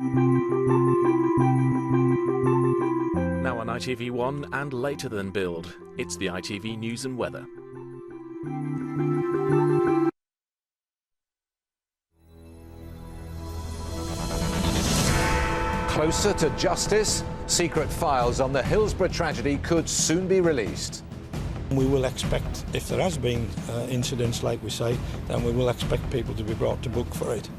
Now on ITV1 and later than billed, it's the ITV News and Weather. Closer to justice, secret files on the Hillsborough tragedy could soon be released. We will expect, if there has been incidents like we say, then we will expect people to be brought to book for it.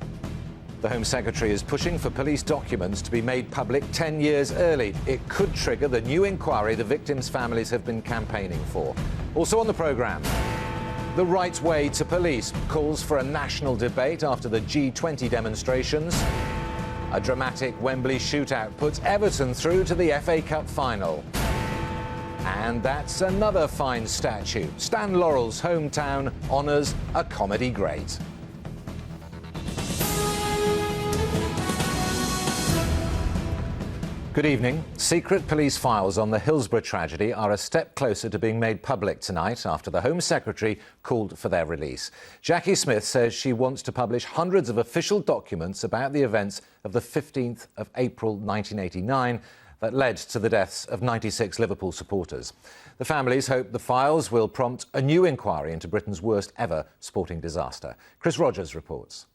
The Home Secretary is pushing for police documents to be made public 10 years early. It could trigger the new inquiry the victims' families have been campaigning for. Also on the programme, the right way to police calls for a national debate after the G20 demonstrations. A dramatic Wembley shootout puts Everton through to the FA Cup final. And that's another fine statue. Stan Laurel's hometown honours a comedy great. Good evening. Secret police files on the Hillsborough tragedy are a step closer to being made public tonight after the Home Secretary called for their release. Jackie Smith says she wants to publish hundreds of official documents about the events of the 15th of April 1989 that led to the deaths of 96 Liverpool supporters. The families hope the files will prompt a new inquiry into Britain's worst ever sporting disaster. Chris Rogers reports.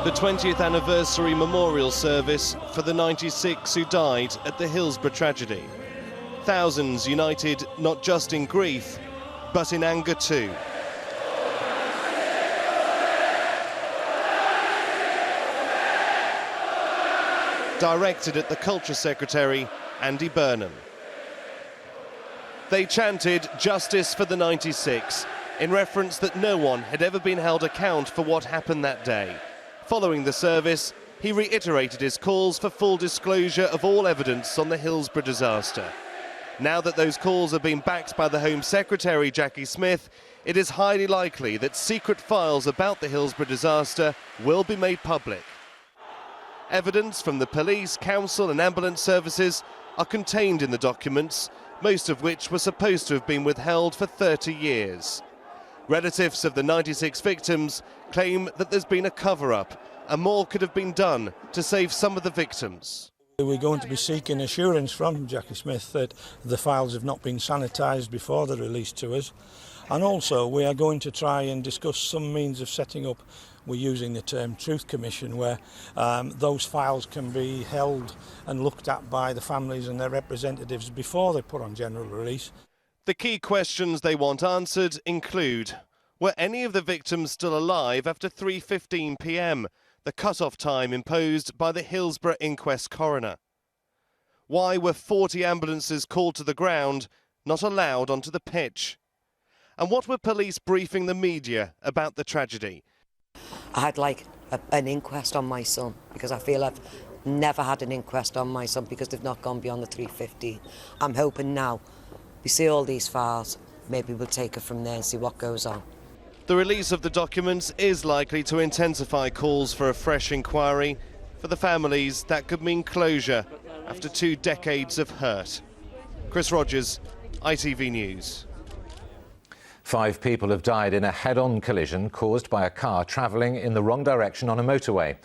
The 20th anniversary memorial service for the 96 who died at the Hillsborough tragedy. Thousands united not just in grief, but in anger too. Directed at the Culture Secretary, Andy Burnham. They chanted justice for the 96, in reference that no one had ever been held account for what happened that day. Following the service, he reiterated his calls for full disclosure of all evidence on the Hillsborough disaster. Now that those calls have been backed by the Home Secretary, Jackie Smith, it is highly likely that secret files about the Hillsborough disaster will be made public. Evidence from the police, council and ambulance services are contained in the documents, most of which were supposed to have been withheld for 30 years. Relatives of the 96 victims claim that there's been a cover-up and more could have been done to save some of the victims. We're going to be seeking assurance from Jackie Smith that the files have not been sanitised before they're released to us. And also we are going to try and discuss some means of setting up, we're using the term Truth Commission, where those files can be held and looked at by the families and their representatives before they're put on general release. The key questions they want answered include: were any of the victims still alive after 3:15 p.m, the cut-off time imposed by the Hillsborough inquest coroner? Why were 40 ambulances called to the ground, not allowed onto the pitch? And what were police briefing the media about the tragedy? I'd like an inquest on my son, because I feel I've never had an inquest on my son because they've not gone beyond the 3:15. I'm hoping now we see all these files, maybe we'll take it from there and see what goes on. The release of the documents is likely to intensify calls for a fresh inquiry. For the families, that could mean closure after 2 decades of hurt. Chris Rogers, ITV News. 5 people have died in a head-on collision caused by a car travelling in the wrong direction on a motorway.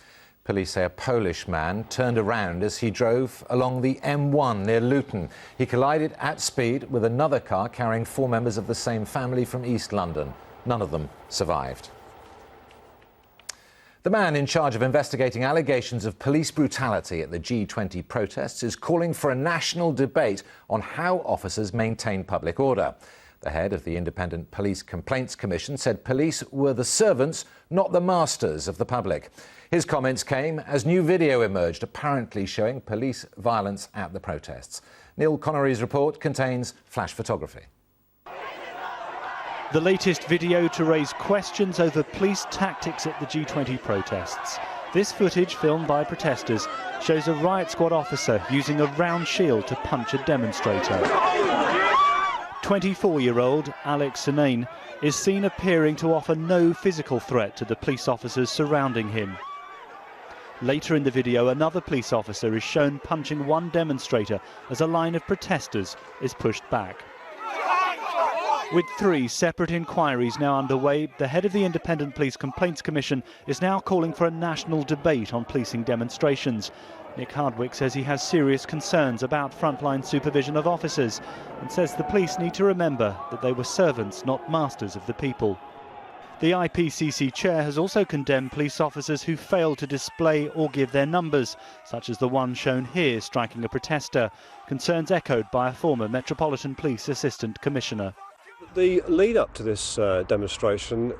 Police say a Polish man turned around as he drove along the M1 near Luton. He collided at speed with another car carrying 4 members of the same family from East London. None of them survived. The man in charge of investigating allegations of police brutality at the G20 protests is calling for a national debate on how officers maintain public order. The head of the Independent Police Complaints Commission said police were the servants, not the masters of the public. His comments came as new video emerged, apparently showing police violence at the protests. Neil Connery's report contains flash photography. The latest video to raise questions over police tactics at the G20 protests. This footage, filmed by protesters, shows a riot squad officer using a round shield to punch a demonstrator. 24-year-old Alex Sinane is seen appearing to offer no physical threat to the police officers surrounding him. Later in the video, another police officer is shown punching one demonstrator as a line of protesters is pushed back. With 3 separate inquiries now underway, the head of the Independent Police Complaints Commission is now calling for a national debate on policing demonstrations. Nick Hardwick says he has serious concerns about frontline supervision of officers and says the police need to remember that they were servants, not masters of the people. The IPCC chair has also condemned police officers who fail to display or give their numbers, such as the one shown here striking a protester, concerns echoed by a former Metropolitan Police Assistant Commissioner. The lead up to this demonstration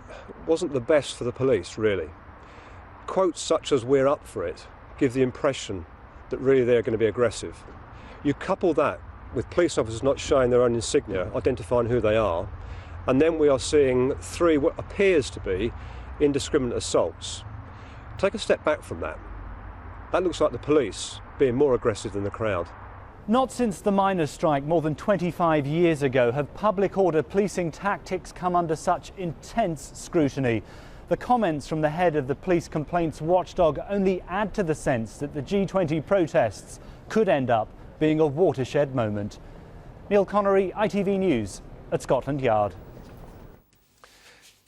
wasn't the best for the police, really. Quotes such as "we're up for it" give the impression that really they're going to be aggressive. You couple that with police officers not showing their own insignia, identifying who they are, and then we are seeing 3 what appears to be indiscriminate assaults. Take a step back from that. That looks like the police being more aggressive than the crowd. Not since the miners' strike more than 25 years ago have public order policing tactics come under such intense scrutiny. The comments from the head of the police complaints watchdog only add to the sense that the G20 protests could end up being a watershed moment. Neil Connery, ITV News at Scotland Yard.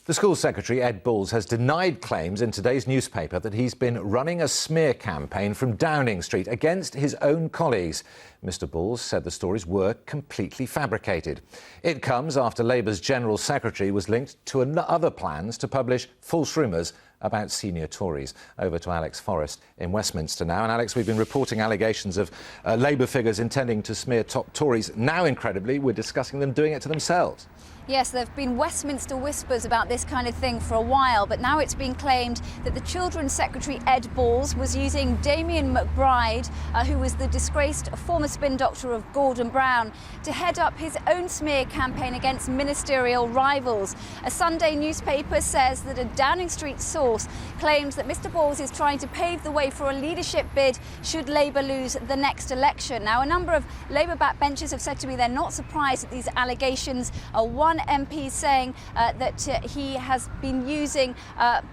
The school secretary, Ed Balls, has denied claims in today's newspaper that he's been running a smear campaign from Downing Street against his own colleagues. Mr Balls said the stories were completely fabricated. It comes after Labour's General Secretary was linked to other plans to publish false rumours about senior Tories. Over to Alex Forrest in Westminster now. And Alex, we've been reporting allegations of Labour figures intending to smear top Tories. Now, incredibly, we're discussing them doing it to themselves. Yes, there have been Westminster whispers about this kind of thing for a while, but now it's been claimed that the Children's Secretary, Ed Balls, was using Damien McBride, who was the disgraced former spin doctor of Gordon Brown, to head up his own smear campaign against ministerial rivals. A Sunday newspaper says that a Downing Street source claims that Mr Balls is trying to pave the way for a leadership bid should Labour lose the next election. Now, a number of Labour backbenchers have said to me they're not surprised at these allegations. One MP saying that he has been using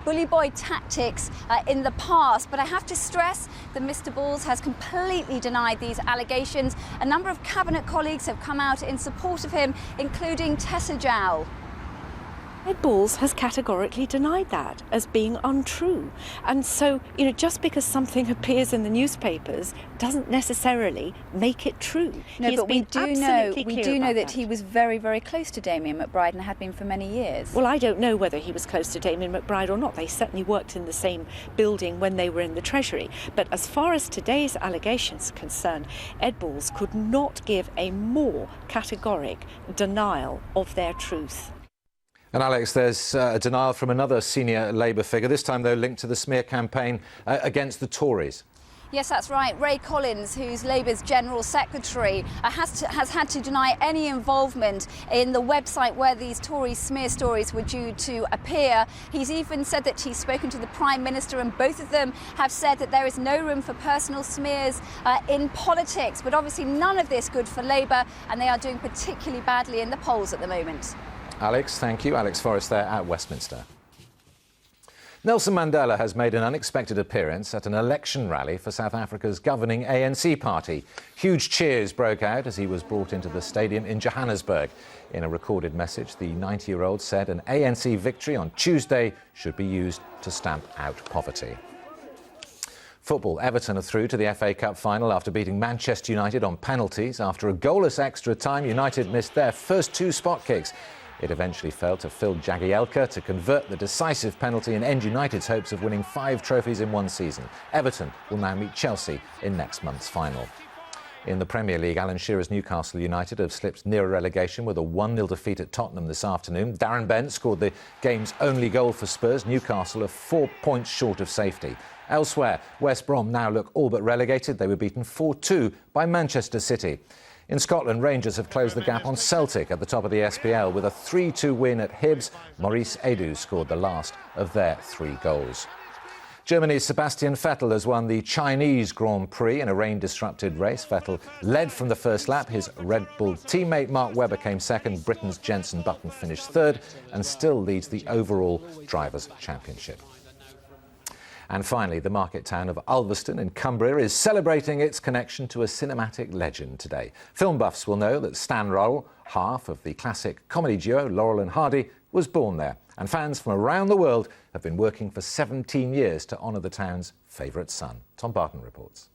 bully boy tactics in the past. But I have to stress that Mr Balls has completely denied these allegations. A number of cabinet colleagues have come out in support of him, including Tessa Jowl. Ed Balls has categorically denied that as being untrue. And so, just because something appears in the newspapers doesn't necessarily make it true. No, but we do know that he was very, very close to Damien McBride and had been for many years. Well, I don't know whether he was close to Damien McBride or not. They certainly worked in the same building when they were in the Treasury. But as far as today's allegations are concerned, Ed Balls could not give a more categoric denial of their truth. And Alex, there's a denial from another senior Labour figure, this time though linked to the smear campaign against the Tories. Yes, that's right. Ray Collins, who's Labour's General Secretary, has had to deny any involvement in the website where these Tory smear stories were due to appear. He's even said that he's spoken to the Prime Minister, and both of them have said that there is no room for personal smears in politics. But obviously none of this good for Labour, and they are doing particularly badly in the polls at the moment. Alex, thank you. Alex Forrest there at Westminster. Nelson Mandela has made an unexpected appearance at an election rally for South Africa's governing ANC party. Huge cheers broke out as he was brought into the stadium in Johannesburg. In a recorded message, the 90-year-old said an ANC victory on Tuesday should be used to stamp out poverty. Football. Everton are through to the FA Cup final after beating Manchester United on penalties. After a goalless extra time, United missed their first 2 spot kicks. It eventually fell to Phil Jagielka to convert the decisive penalty and end United's hopes of winning 5 trophies in one season. Everton will now meet Chelsea in next month's final. In the Premier League, Alan Shearer's Newcastle United have slipped nearer relegation with a 1-0 defeat at Tottenham this afternoon. Darren Bent scored the game's only goal for Spurs. Newcastle are 4 points short of safety. Elsewhere, West Brom now look all but relegated. They were beaten 4-2 by Manchester City. In Scotland, Rangers have closed the gap on Celtic at the top of the SPL with a 3-2 win at Hibs. Maurice Edu scored the last of their 3 goals. Germany's Sebastian Vettel has won the Chinese Grand Prix in a rain-disrupted race. Vettel led from the first lap. His Red Bull teammate Mark Webber came second. Britain's Jenson Button finished third and still leads the overall Drivers' Championship. And finally, the market town of Ulverston in Cumbria is celebrating its connection to a cinematic legend today. Film buffs will know that Stan Laurel, half of the classic comedy duo Laurel and Hardy, was born there. And fans from around the world have been working for 17 years to honour the town's favourite son. Tom Barton reports.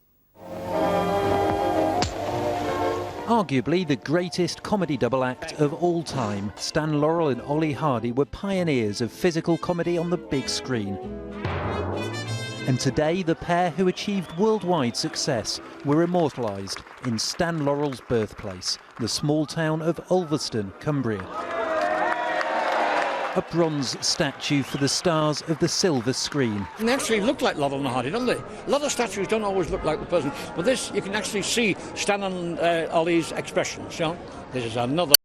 Arguably the greatest comedy double act of all time, Stan Laurel and Ollie Hardy were pioneers of physical comedy on the big screen. And today, the pair who achieved worldwide success were immortalised in Stan Laurel's birthplace, the small town of Ulverston, Cumbria. A bronze statue for the stars of the silver screen. And they actually look like Laurel and Hardy, don't they? A lot of statues don't always look like the person, but this, you can actually see Stan and Ollie's expressions, you know? This is another